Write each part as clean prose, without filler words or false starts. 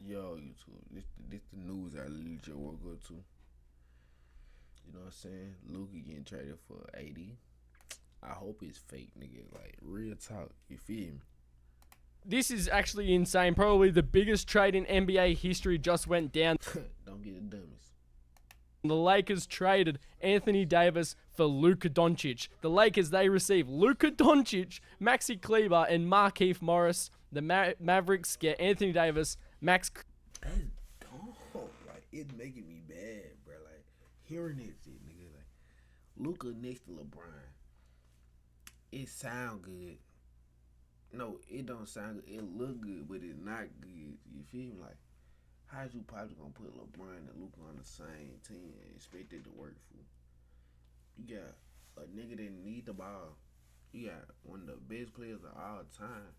Yo, YouTube. This the news I legit woke up to. You know what I'm saying? Luka getting traded for 80. I hope it's fake, nigga. Like, real talk. You feel me? This is actually insane. Probably the biggest trade in NBA history just went down. Don't get the dummies. The Lakers traded Anthony Davis for Luka Doncic. The Lakers, they received Luka Doncic, Maxi Kleber, and Markieff Morris. The Mavericks get Anthony Davis, Max. That's dumb. Like, it's making me bad, bro. Like, hearing that shit, nigga. Like, Luka next to LeBron. It sound good. No, it don't sound good. It look good, but it's not good. You feel me? Like, how's you probably gonna put LeBron and Luka on the same team and expect it to work for? You got a nigga that need the ball. You got one of the best players of all time.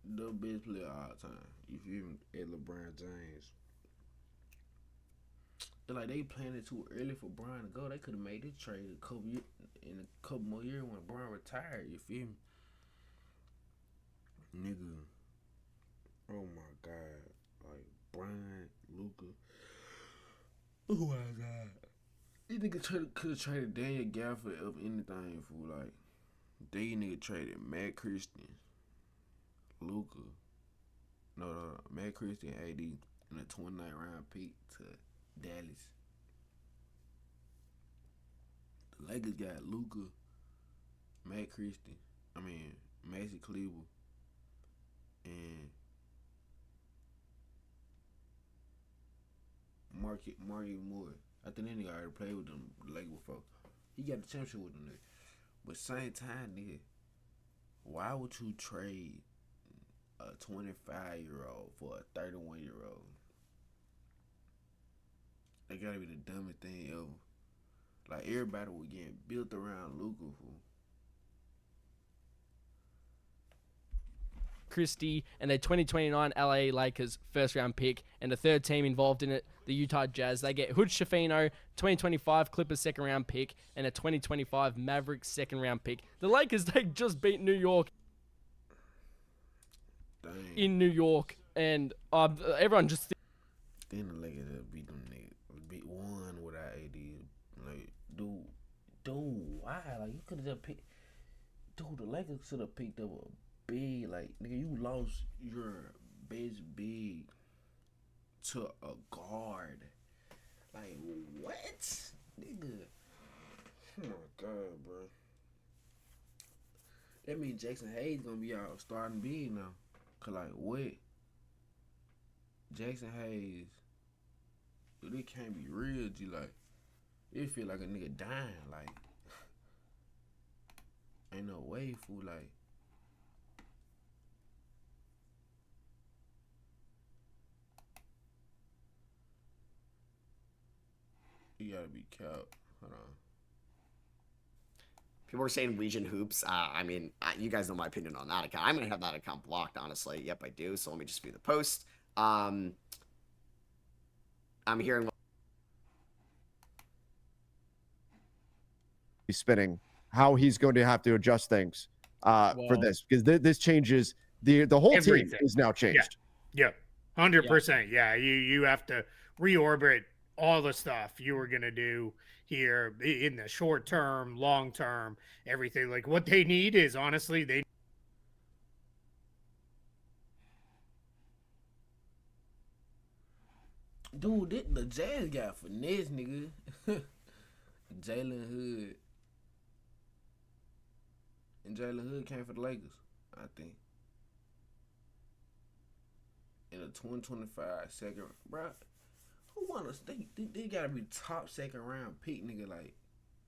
The best player of all time. You feel me? At LeBron James. It's like they planned it too early for Bron to go. They could have made this trade in a couple more years when Bron retired. You feel me? Nigga. Oh my god. Like, Bron, Luka. Oh my god. These niggas could have traded Daniel Gafford of anything, fool. Like, they nigga traded Matt Christian, Luka. No, Matt Christian, AD, and a 29 round pick to Dallas. The Lakers got Luka, Matt Christian, Maxi Kleber, and Marky Moore. I think that nigga already played with them the Lakers before. He got the championship with them nigga. But same time, nigga, why would you trade a 25-year-old for a 31-year-old? That gotta be the dumbest thing ever. Like, everybody was getting built around Luka, fool. Christie and their 2029 LA Lakers first round pick, and the third team involved in it, the Utah Jazz. They get Hood Schifino, 2025 Clippers second round pick, and a 2025 Mavericks second round pick. The Lakers, they just beat New York. Dang. In New York, and everyone just. Then the Lakers beat them niggas. Beat one without AD. Like, dude, why? Like, you could have just picked. Dude, the Lakers should have picked up a big, like, nigga, you lost your best big to a guard. Like, what? Nigga. Oh my god, bro. That means Jackson Hayes gonna be out starting big now. Cause, like, what? Jackson Hayes, dude, it can't be real, G. Like, it feel like a nigga dying. Like, ain't no way, fool. Like, you gotta be capped. Hold on. People are saying Legion Hoops. You guys know my opinion on that account. I'm going to have that account blocked, honestly. Yep, I do. So let me just view the post. I'm hearing... He's spinning. How he's going to have to adjust things for this. Because this changes... The whole everything. Team is now changed. Yeah, 100%. Yeah, you have to reorbit all the stuff you were going to do here in the short term, long term, everything. Like, what they need is, honestly, they... Dude, the Jazz got finesse, nigga. Jalen Hood. And Jalen Hood came for the Lakers, I think. In a 2025 second, bro. Who want us? They gotta be top second round pick, nigga. Like,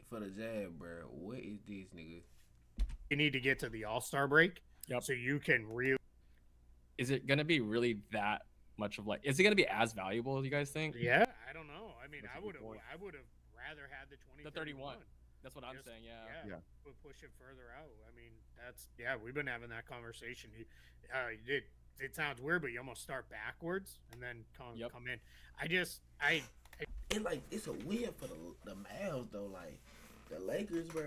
for the Jazz, bro. What is this, nigga? You need to get to the All-Star break, so you can really... Is it gonna be really that much of, like, is it gonna be as valuable, you guys think? Yeah, I don't know. I mean, I would have rather had the 31. That's what I'm saying. Yeah. Push it further out. I mean, we've been having that conversation. It sounds weird, but you almost start backwards and then come in. It's a win for the Mavs though. Like, the Lakers, bro.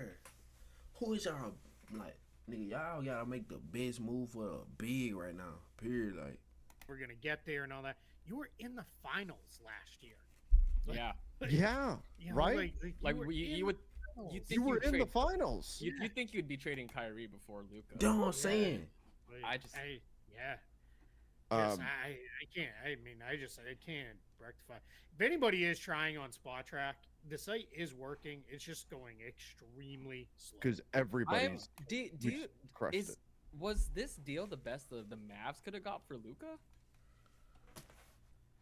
Who is y'all? Like, nigga, y'all gotta make the best move for a big right now. Period. Like, we're gonna get there and all that. You were in the finals last year. Like, Yeah. Yeah, you know, right? Like were you in would. the finals. You think You were you'd in the trade- finals. You think you'd be trading Kyrie before Luka? You know what I'm saying? Like, Yes, Um, I can't. I mean, I can't rectify. If anybody is trying on Spot Track, the site is working. It's just going extremely slow. because everybody's do you crushed it. was this deal the best the Mavs could have got for Luka?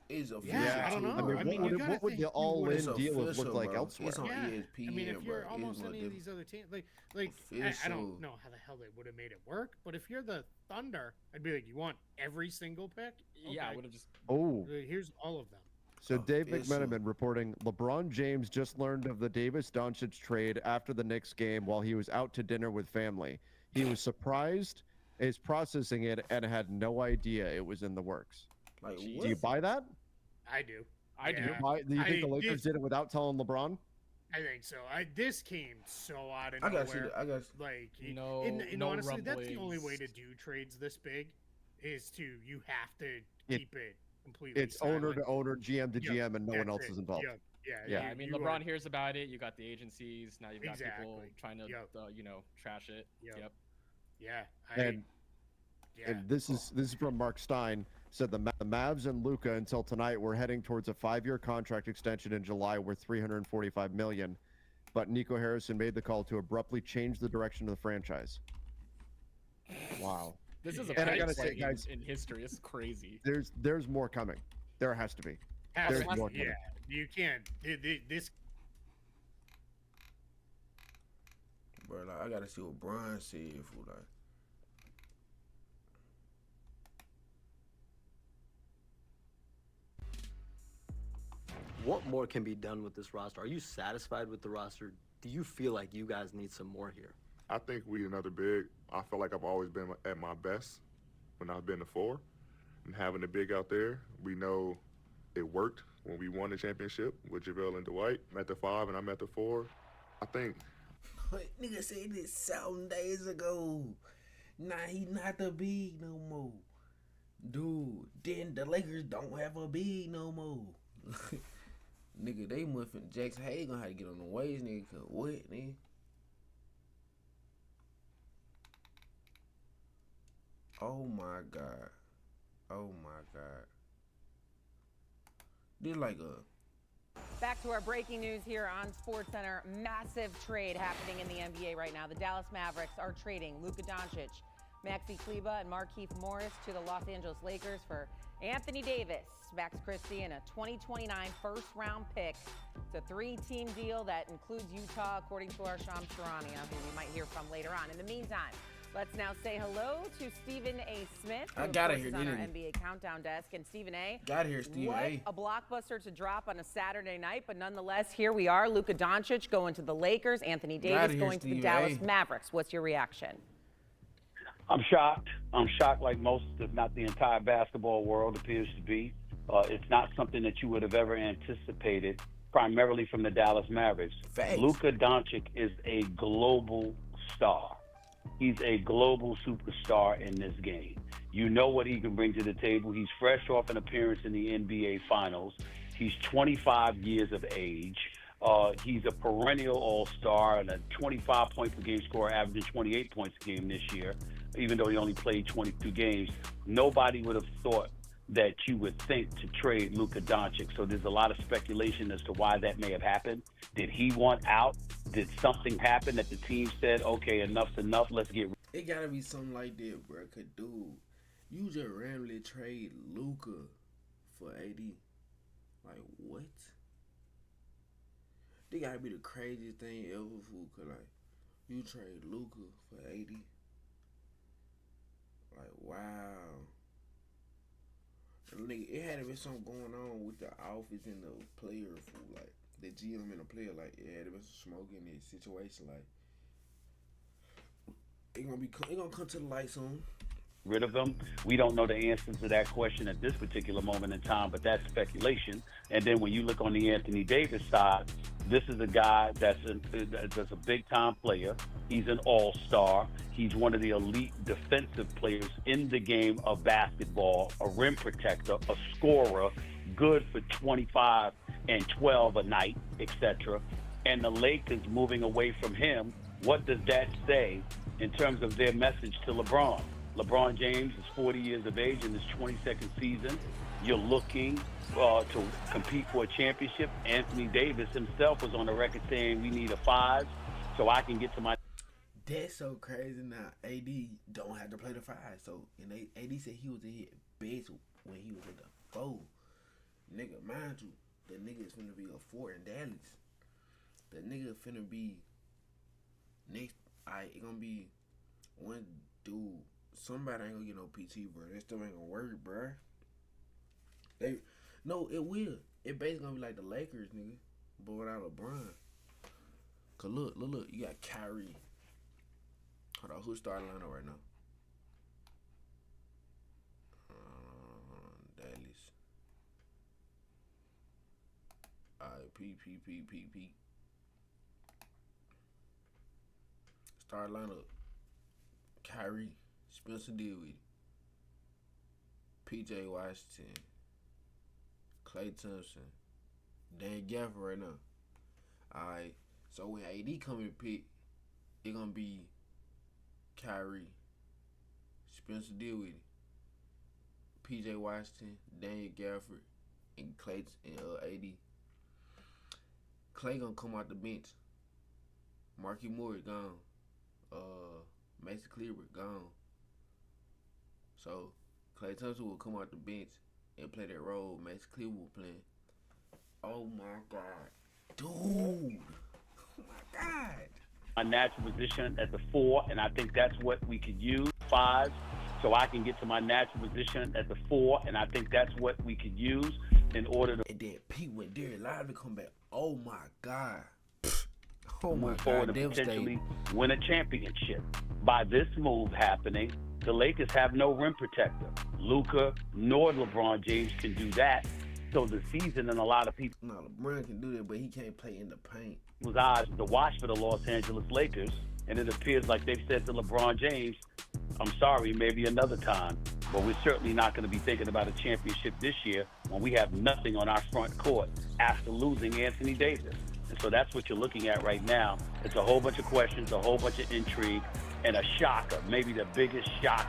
It's official. Yeah, I don't too, know. bro. I mean, what, you would- gotta what would think the all-in It's deal have official, looked like bro. elsewhere? It's on Yeah. ESPN, I mean, if you're bro. almost It's any no of these other teams, like I Official. don't know how the hell they would have made it work. But if you're the Thunder, I'd be like, you want every single pick? Yeah, I Okay. would have just. Oh, Here's all of them. so Dave Official. McMenamin reporting LeBron James just learned of the Davis Doncic trade after the Knicks game while he was out to dinner with family. He was surprised, is processing it, and had no idea it was in the works. Like, Jeez. what? Do you buy that? I do. I do. Yeah. Do you think the Lakers did it without telling LeBron? I think so. This came so out of I nowhere. gotta see that. I got. Like, No- and no honestly, that's the only way rumblings. to do trades this big, is to you have to It- keep it completely. It's owner to silent. owner, GM to Yep, GM, and no one that's else it. is involved. Yep, yeah, Yeah. I mean, you LeBron are- hears about it. You got the agencies. Now you've got people Exactly. trying to, Yep. trash it. Yep. Yep. Yeah, And yeah. And this is from Mark Stein. Said the Mavs and Luka until tonight were heading towards a 5-year contract extension in July worth $345 million, but Nico Harrison made the call to abruptly change the direction of the franchise. Wow. This is a And I panic gotta say, point guys, in history. It's crazy. There's more coming. There has to be. Has there's to- more yeah, coming. you can't. This Bro, like, I gotta see what Brian said for like. What more can be done with this roster? Are you satisfied with the roster? Do you feel like you guys need some more here? I think we need another big. I feel like I've always been at my best when I've been the 4. And having the big out there, we know it worked when we won the championship with JaVale and Dwight. I'm at the 5 and I'm at the 4. I think Nigga said this 7 days ago. Nah, he not the big no more. Dude, then the Lakers don't have a big no more. Nigga, they muffin Jackson Hayes gonna have to get on the ways, nigga. 'Cause what, nigga? Oh my god. Oh my god. This like a Back to our breaking news here on SportsCenter. Massive trade happening in the NBA right now. The Dallas Mavericks are trading Luka Doncic, Maxi Kleber, and Markieff Morris to the Los Angeles Lakers for Anthony Davis, Max Christie, and a 2029 first-round pick. It's a 3-team deal that includes Utah, according to our Shams Charania, who we might hear from later on. In the meantime, let's now say hello to Stephen A. Smith, who I of gotta course hear is on our this. NBA Countdown desk. And Stephen A., Gotta hear Stephen what A. a blockbuster to drop on a Saturday night, but nonetheless, here we are. Luka Doncic going to the Lakers, Anthony Davis Gotta hear going to the Stephen Dallas A. Mavericks. What's your reaction? I'm shocked. I'm shocked like most, if not the entire basketball world appears to be. It's not something that you would have ever anticipated, primarily from the Dallas Mavericks. Facts. Luka Doncic is a global star. He's a global superstar in this game. You know what he can bring to the table. He's fresh off an appearance in the NBA Finals. He's 25 years of age. He's a perennial all-star and a 25-point-per-game scorer, averaging 28 points a game this year, even though he only played 22 games. Nobody would have thought that you would think to trade Luka Doncic. So there's a lot of speculation as to why that may have happened. Did he want out? Did something happen that the team said, okay, enough's enough, let's get It gotta be something like that, bro. Cause dude, you just randomly trade Luka for AD. Like what? They gotta be the craziest thing ever, fool. Cause like you trade Luka for AD. Like wow. And nigga, it had to be something going on with the office and the player, fool. Like the GM and the player, like it had to be some smoke in this situation, like. It gonna come to the light soon. rid of him? We don't know the answer to that question at this particular moment in time, but that's speculation. And then when you look on the Anthony Davis side, this is a guy that's a big-time player. He's an all-star. He's one of the elite defensive players in the game of basketball, a rim protector, a scorer, good for 25 and 12 a night, etc. And the Lakers moving away from him, what does that say in terms of their message to LeBron? LeBron James is 40 years of age in his 22nd season. You're looking to compete for a championship. Anthony Davis himself was on the record saying we need a 5 so I can get to my... That's so crazy now. AD don't have to play the 5. So, and AD said he was at his best when he was at the 4. Nigga, mind you, the nigga is finna be a 4 in Dallas. The nigga finna be next. It gonna be one dude. Somebody ain't gonna get no PT, bro. That stuff ain't gonna work, bro. No, it will. It basically gonna be like the Lakers, nigga, but without LeBron. Cause look, you got Kyrie. Hold on, who's starting lineup right now? Dallas. Alright, P. Start lineup. Kyrie, Spencer Dinwiddie, PJ Washington, Klay Thompson, Dan Gafford right now. Alright, so when AD come in pick, it gonna be Kyrie, Spencer Dinwiddie, PJ Washington, Daniel Gafford, and Klay and AD. Klay gonna come out the bench. Marquise Morris gone. Mason Kleber gone. So Klay Thompson will come out the bench and play that role Mason Kleber will play. Oh my God, dude! Oh my God! My natural position at the 4, and I think that's what we could use. 5, so I can get to my natural position at the 4, and I think that's what we could use in order to. And then Pete went there live to come back. Oh my God! Oh my move forward God! and potentially win a championship. By this move happening, the Lakers have no rim protector. Luka nor LeBron James can do that. So the season, and a lot of people. No, LeBron can do that, but he can't play in the paint. Was odds to watch for the Los Angeles Lakers, and it appears like they've said to LeBron James, I'm sorry, maybe another time, but we're certainly not going to be thinking about a championship this year when we have nothing on our front court after losing Anthony Davis. And so that's what you're looking at right now. It's a whole bunch of questions, a whole bunch of intrigue, and a shocker, maybe the biggest shock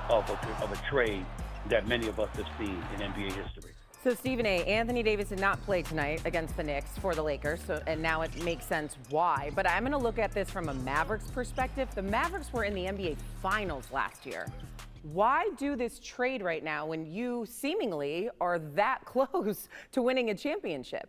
of a trade that many of us have seen in NBA history. So, Stephen A., Anthony Davis did not play tonight against the Knicks for the Lakers, and now it makes sense why. But I'm going to look at this from a Mavericks perspective. The Mavericks were in the NBA Finals last year. Why do this trade right now when you seemingly are that close to winning a championship?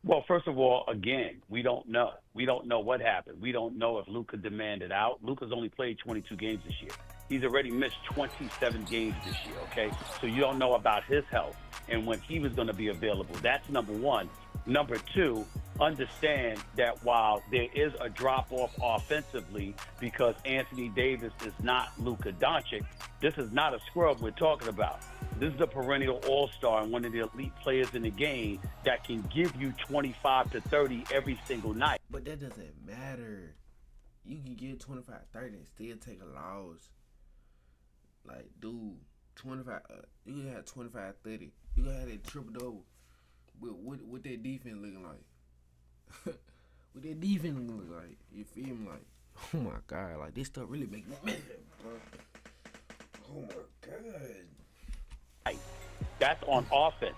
Well, first of all, again, we don't know. We don't know what happened. We don't know if Luka demanded out. Luka's only played 22 games this year. He's already missed 27 games this year, okay? So you don't know about his health and when he was going to be available. That's number one. Number two, understand that while there is a drop-off offensively because Anthony Davis is not Luka Doncic, this is not a scrub we're talking about. This is a perennial all-star and one of the elite players in the game that can give you 25 to 30 every single night. But that doesn't matter. You can get 25, 30 and still take a loss. Like, dude, 25, you can have 25, 30. You can have that triple-double. What that defense looking like? What that defense looking like? You feel me? Like, oh my God, like this stuff really make me mad, bro. Oh my God. That's on offense.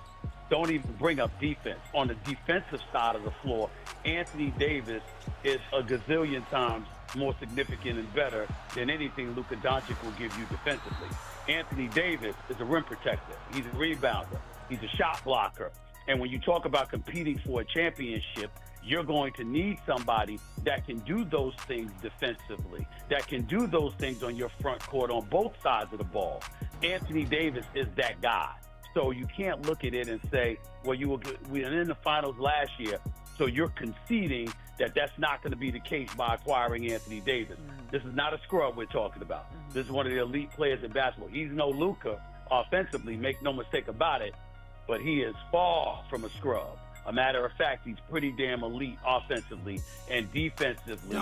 Don't even bring up defense. On the defensive side of the floor, Anthony Davis is a gazillion times more significant and better than anything Luka Doncic will give you defensively. Anthony Davis is a rim protector. He's a rebounder. He's a shot blocker. And when you talk about competing for a championship, you're going to need somebody that can do those things defensively, that can do those things on your front court on both sides of the ball. Anthony Davis is that guy. So you can't look at it and say, well, we were in the finals last year, so you're conceding that that's not going to be the case by acquiring Anthony Davis. This is not a scrub we're talking about. This is one of the elite players in basketball. He's no Luka offensively, make no mistake about it, but he is far from a scrub. A matter of fact, he's pretty damn elite offensively, and defensively,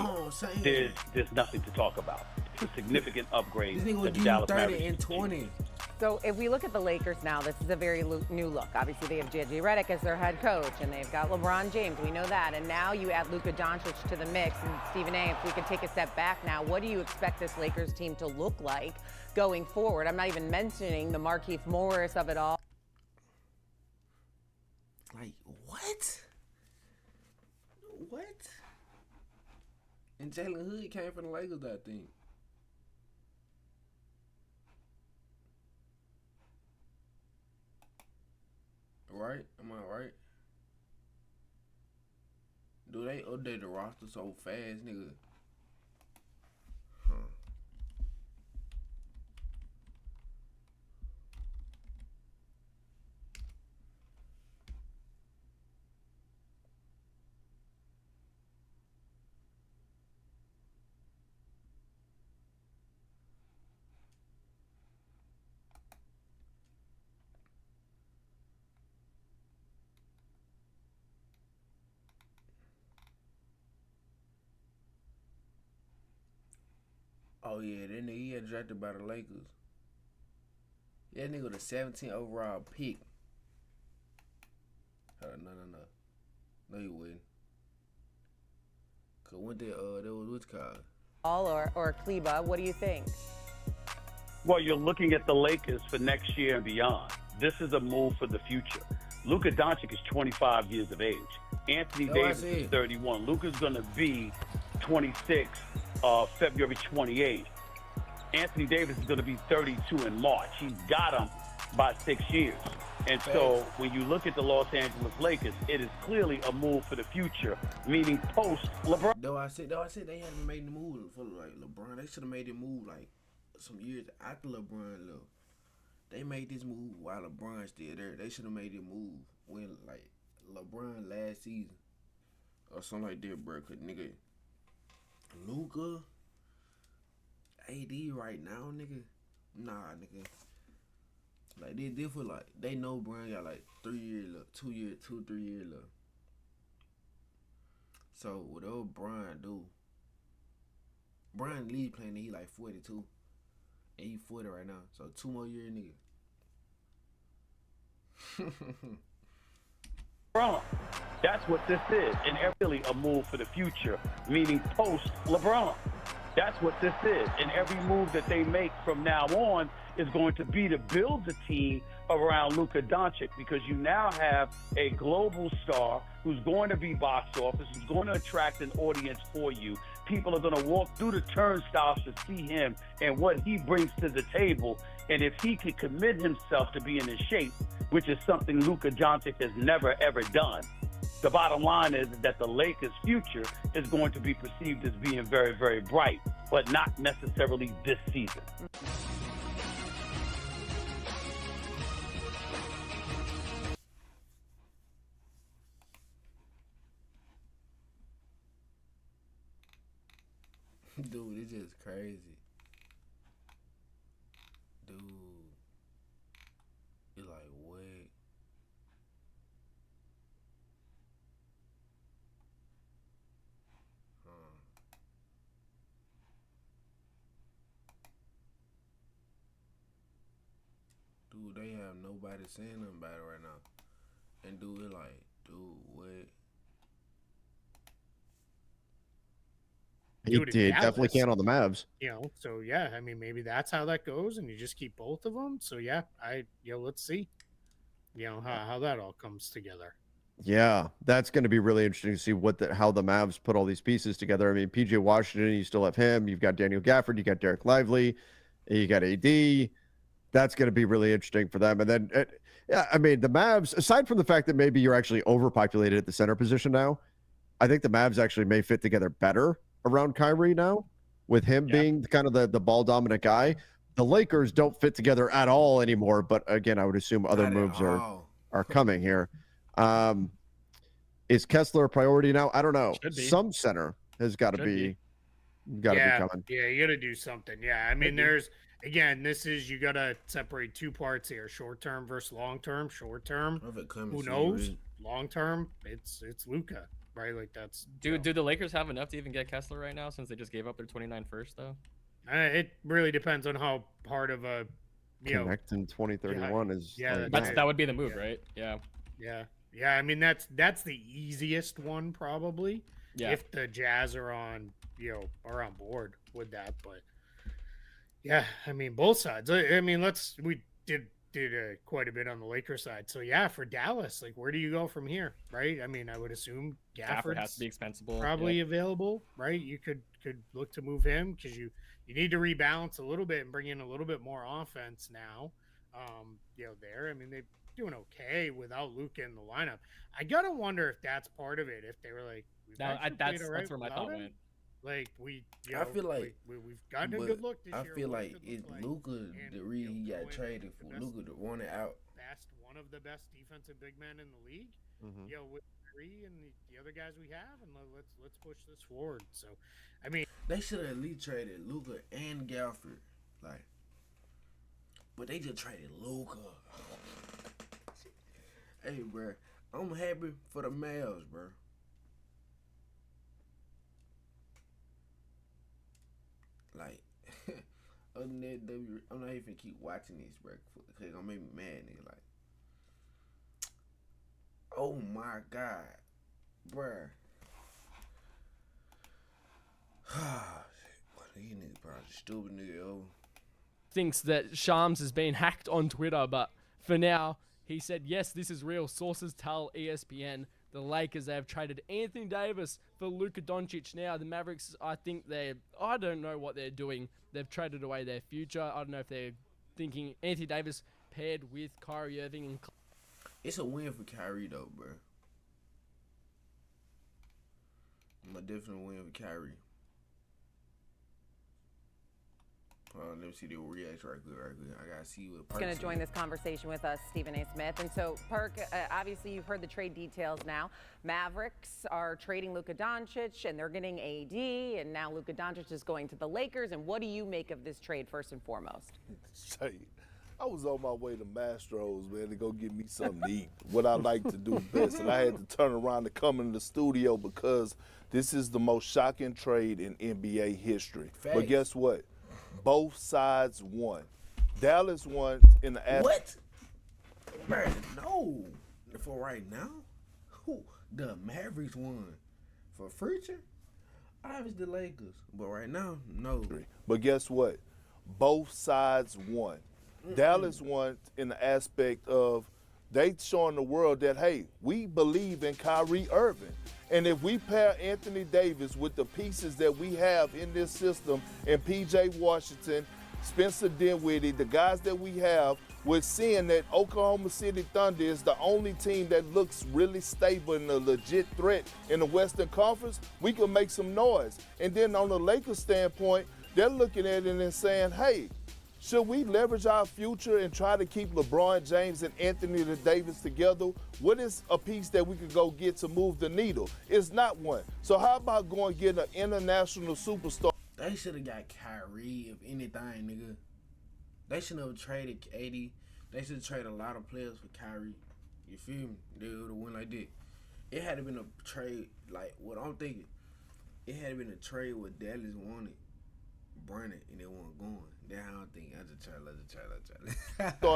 there's nothing to talk about. It's a significant upgrade. This nigga to would the give you Dallas 30 Mavericks and 20. So if we look at the Lakers now, this is a very new look. Obviously, they have J.J. Redick as their head coach, and they've got LeBron James. We know that. And now you add Luka Doncic to the mix. And Stephen A., if we could take a step back now, what do you expect this Lakers team to look like going forward? I'm not even mentioning the Markieff Morris of it all. Like, what? What? And Jalen Hood came from the Lakers, I think. Right? Am I right? Do they update the roster so fast, nigga? Huh. Oh yeah, that nigga he got drafted by the Lakers. That nigga the 17th overall pick. No, he wouldn't. Cause when that was what's called. Or Kleba, what do you think? Well, you're looking at the Lakers for next year and beyond. This is a move for the future. Luka Doncic is 25 years of age. Anthony Davis is 31. Luka's going to be 26 February 28th. Anthony Davis is going to be 32 in March. He's got him by 6 years. And so when you look at the Los Angeles Lakers, it is clearly a move for the future, meaning post LeBron. Though I said they haven't made the move for like LeBron. They should have made the move like some years after LeBron left. They made this move while LeBron's still there. They should have made the move when like LeBron last season or something like that, bro. Cause nigga, Luka, AD right now, nigga. Nah, nigga. Like they feel like they know Bron got like 3 years left, 3 years left. So whatever Bron do, Bron lead playing, he like 42. And he 40 right now. So 2 more years, nigga. LeBron. That's what this is. And really a move for the future, meaning post LeBron. That's what this is. And every move that they make from now on is going to be to build the team around Luka Doncic, because you now have a global star who's going to be box office, who's going to attract an audience for you. People are going to walk through the turnstiles to see him and what he brings to the table. And if he can commit himself to being in shape, which is something Luka Doncic has never, ever done, the bottom line is that the Lakers' future is going to be perceived as being very, very bright, but not necessarily this season. Dude, it's just crazy. Dude. You're like, what? Dude, they have nobody saying nothing about it right now. And dude, like, dude, what? He Dude, in definitely Dallas, can on the Mavs. You know, so yeah, I mean, maybe that's how that goes, and you just keep both of them. So yeah, let's see, how that all comes together. Yeah, that's going to be really interesting to see how the Mavs put all these pieces together. I mean, PJ Washington, you still have him. You've got Daniel Gafford. You got Derek Lively. You got AD. That's going to be really interesting for them. And then, yeah, I mean, the Mavs, aside from the fact that maybe you're actually overpopulated at the center position now, I think the Mavs actually may fit together better around Kyrie now, with him being kind of the ball dominant guy. The Lakers don't fit together at all anymore, but again, I would assume other moves are coming here. Is Kessler a priority now? I don't know. Should be. Some center has got to Should be. be. Got to yeah, be coming. Yeah, you got to do something. Yeah, I mean, there's again, this is you got to separate two parts here: short term versus long term. Short term, who knows? Long term, it's Luka, right? Like that's. Do the Lakers have enough to even get Kessler right now since they just gave up their 29 first though? It really depends on how hard of a Connect in 2031 is. Yeah, that would be the move, right? Yeah. Yeah. I mean, that's the easiest one probably. Yeah. If the Jazz are on board with that, but yeah, I mean, both sides. I mean, we did quite a bit on the Lakers side. So yeah, for Dallas, like, where do you go from here, right? I mean, I would assume Gafford has to be expensible, probably available, right? You could look to move him because you need to rebalance a little bit and bring in a little bit more offense now. There. I mean, they're doing okay without Luka in the lineup. I gotta wonder if that's part of it. If they were like, that's where my thought went. Like I feel like we've gotten a good look this year. I feel like it's Luka. The reason he got traded for Luka to run it out. One of the best defensive big men in the league. With Kyrie and the other guys we have, and let's push this forward. So, I mean, they should have at least traded Luka and Gafford, but they just traded Luka. Hey, bro, I'm happy for the Mavs, bro. Like, other than that, I'm not even keep watching this, bro, because it's gonna make me mad, nigga. Like, oh my God, bro. These niggas probably stupid nigga. Thinks that Shams has been hacked on Twitter, but for now, he said, yes, this is real. Sources tell ESPN the Lakers have traded Anthony Davis for Luka Doncic. Now, the Mavericks, I don't know what they're doing. They've traded away their future. I don't know if they're thinking Anthony Davis paired with Kyrie Irving. And it's a win for Kyrie, though, bro. I'm a definite win for Kyrie. Let me see the reaction right quick. I gotta see what Perk's going to join this conversation with us, Stephen A. Smith. And so, Perk, obviously you've heard the trade details now. Mavericks are trading Luka Doncic, and they're getting AD, and now Luka Doncic is going to the Lakers. And what do you make of this trade, first and foremost? I was on my way to Mastro's, man, to go get me something to eat, what I like to do best. And I had to turn around to come into the studio because this is the most shocking trade in NBA history. Facts. But guess what? Both sides won. Dallas won in the what? Bro, no. For right now, the Mavericks won. For future, obviously the Lakers. But right now, no. But guess what? Both sides won. Dallas won in the aspect of they showing the world that, hey, we believe in Kyrie Irving. And if we pair Anthony Davis with the pieces that we have in this system, and P.J. Washington, Spencer Dinwiddie, the guys that we have, we're seeing that Oklahoma City Thunder is the only team that looks really stable and a legit threat in the Western Conference, we can make some noise. And then on the Lakers standpoint, they're looking at it and saying, hey, should we leverage our future and try to keep LeBron James and Anthony Davis together? What is a piece that we could go get to move the needle? It's not one. So how about going get an international superstar? They should have got Kyrie, if anything, nigga. They shouldn't have traded AD. They should have traded a lot of players for Kyrie. You feel me? They would have went like that. It had to been a trade, like what I'm thinking. It had to been a trade where Dallas wanted Brandon and they weren't going. Then I don't think I just try.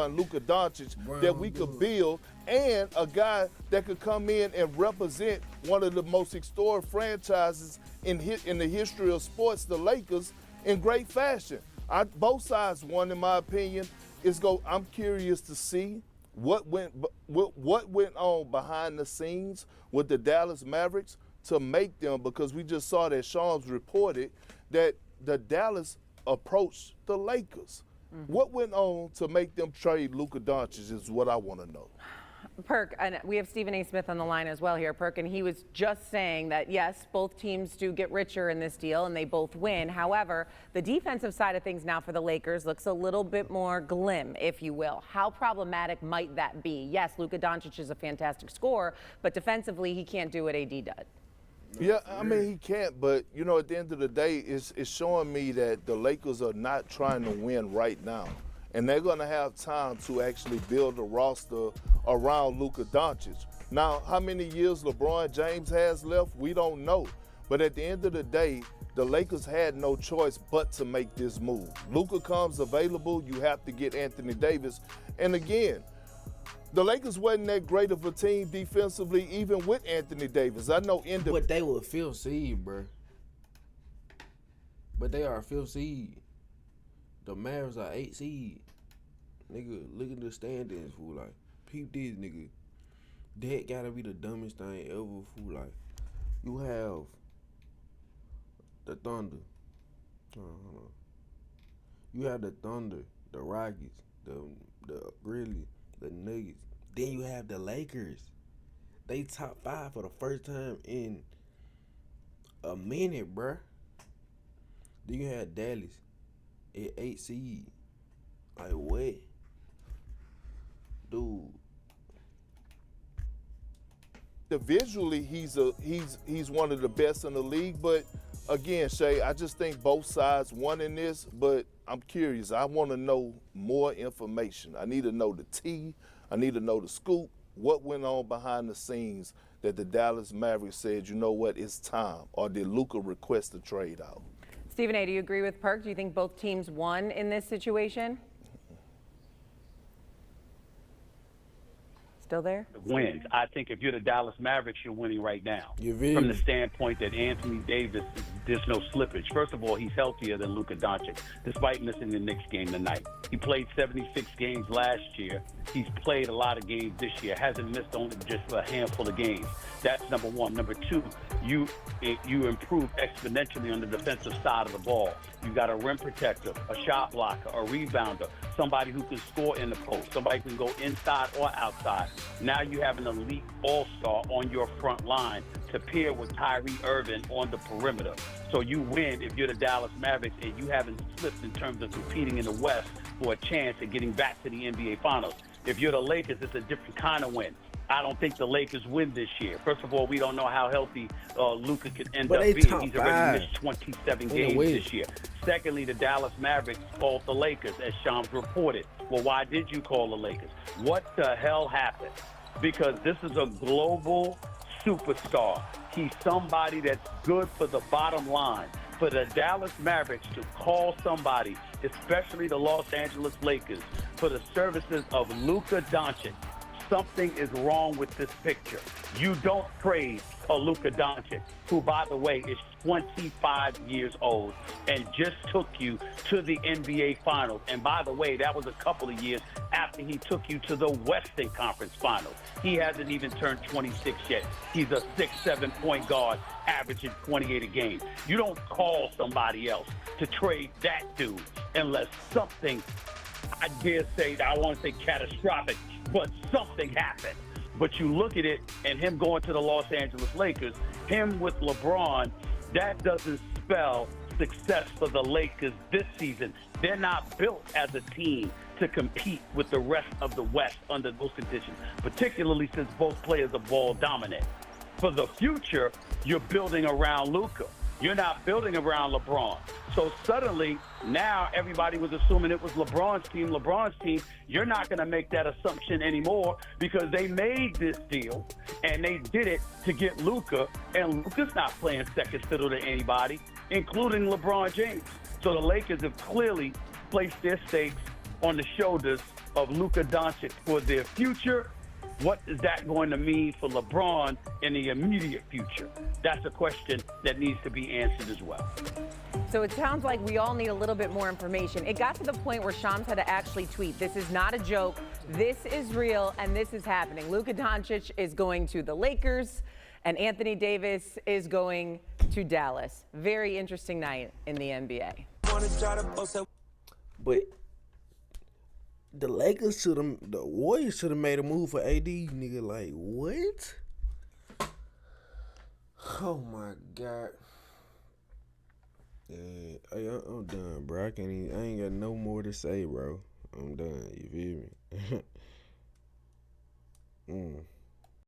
And Luka Doncic that we could build, and a guy that could come in and represent one of the most historic franchises in the history of sports, the Lakers, in great fashion. Both sides won, in my opinion. I'm curious to see what went on behind the scenes with the Dallas Mavericks to make them, because we just saw that Shams reported that the Dallas approached the Lakers. What went on to make them trade Luka Doncic is what I want to know. Perk, and we have Stephen A. Smith on the line as well here, Perk, and he was just saying that, yes, both teams do get richer in this deal and they both win. However, the defensive side of things now for the Lakers looks a little bit more glim, if you will. How problematic might that be? Yes, Luka Doncic is a fantastic scorer, but defensively he can't do what AD does. Yeah, I mean, he can't, but, you know, at the end of the day, it's showing me that the Lakers are not trying to win right now. And they're going to have time to actually build a roster around Luka Doncic. Now, how many years LeBron James has left, we don't know. But at the end of the day, the Lakers had no choice but to make this move. Luka comes available, you have to get Anthony Davis. And again, the Lakers wasn't that great of a team defensively, even with Anthony Davis. I know But they were 5th seed, bro. But they are 5th seed. The Mavs are 8th seed. Nigga, look at the standings, fool. Like, peep this, nigga. That gotta be the dumbest thing ever, fool. Like, you have the Thunder. Hold on. You have the Thunder, the Rockets, the Grizzlies, the Nuggets. Then you have the Lakers. They top 5 for the first time in a minute, bruh. Then you have Dallas at 8 seed. Like, what? Dude. Individually, he's one of the best in the league, but again, Shay, I just think both sides won in this, but I'm curious. I want to know more information. I need to know the tea. I need to know the scoop. What went on behind the scenes that the Dallas Mavericks said, you know what, it's time? Or did Luka request a trade out? Stephen A., do you agree with Perk? Do you think both teams won in this situation? Still there? Wins. I think if you're the Dallas Mavericks, you're winning right now. You From the standpoint that Anthony Davis, there's no slippage. First of all, he's healthier than Luka Doncic, despite missing the Knicks game tonight. He played 76 games last year. He's played a lot of games this year. Hasn't missed only just a handful of games. That's number one. Number two, you improve exponentially on the defensive side of the ball. You got a rim protector, a shot blocker, a rebounder, somebody who can score in the post, somebody who can go inside or outside. Now you have an elite all-star on your front line to pair with Kyrie Irving on the perimeter. So you win if you're the Dallas Mavericks and you haven't slipped in terms of competing in the West for a chance at getting back to the NBA Finals. If you're the Lakers, it's a different kind of win. I don't think the Lakers win this year. First of all, we don't know how healthy Luka could end up being. He's already missed 27 games this year. Secondly, the Dallas Mavericks called the Lakers, as Shams reported. Well, why did you call the Lakers? What the hell happened? Because this is a global superstar. He's somebody that's good for the bottom line. For the Dallas Mavericks to call somebody, especially the Los Angeles Lakers, for the services of Luka Doncic, something is wrong with this picture. You don't trade a Luka Doncic, who, by the way, is 25 years old and just took you to the NBA Finals. And by the way, that was a couple of years after he took you to the Western Conference Finals. He hasn't even turned 26 yet. He's a 6'7" point guard, averaging 28 a game. You don't call somebody else to trade that dude unless something, I dare say, I won't say catastrophic, but something happened. But you look at it, and him going to the Los Angeles Lakers, him with LeBron, that doesn't spell success for the Lakers this season. They're not built as a team to compete with the rest of the West under those conditions, particularly since both players are ball dominant. For the future, you're building around Luka. You're not building around LeBron. So suddenly, now everybody was assuming it was LeBron's team. You're not going to make that assumption anymore because they made this deal and they did it to get Luka, and Luka's not playing second fiddle to anybody, including LeBron James. So the Lakers have clearly placed their stakes on the shoulders of Luka Doncic for their future. What is that going to mean for LeBron in the immediate future? That's a question that needs to be answered as well. So it sounds like we all need a little bit more information. It got to the point where Shams had to actually tweet, this is not a joke, this is real, and this is happening. Luka Doncic is going to the Lakers, and Anthony Davis is going to Dallas. Very interesting night in the NBA. But The Lakers should have, the Warriors should have made a move for AD, nigga. Like, what? Oh my God. Yeah, hey, I'm done, bro. I ain't got no more to say, bro. I'm done. You feel me?